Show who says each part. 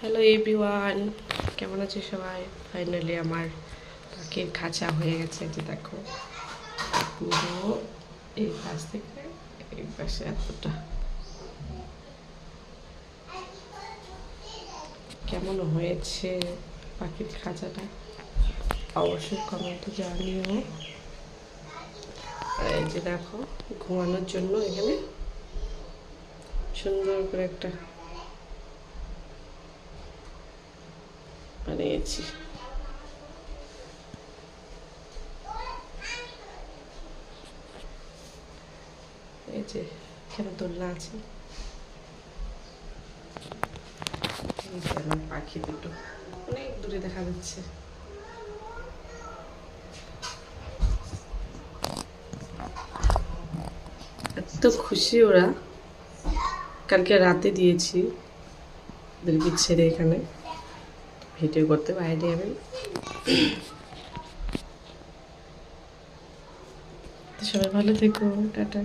Speaker 1: Hello everyone, কেমন আছে সবাই? ফাইনালি আমার পাখির খাঁচা হয়ে গেছে। যে দেখো পুরো এই পাশ থেকে এই পাশে এতটা কেমন হয়েছে পাখির খাঁচাটা অবশ্যই কমেন্টে জানিও। আর এই যে দেখো ঘুমানোর জন্য এখানে সুন্দর করে একটা বানিয়েছি। এই যে এখানে দোলনা আছে। এই যে আমার পাখি দুটো অনেক দূরে দেখা যাচ্ছে। এত খুশি ওরা, কালকে রাতে দিয়েছি ওদেরকে ছেড়ে এখানে ভিডিও করতে বাইরে। আমি সবাই ভালো থেকো, টাটা।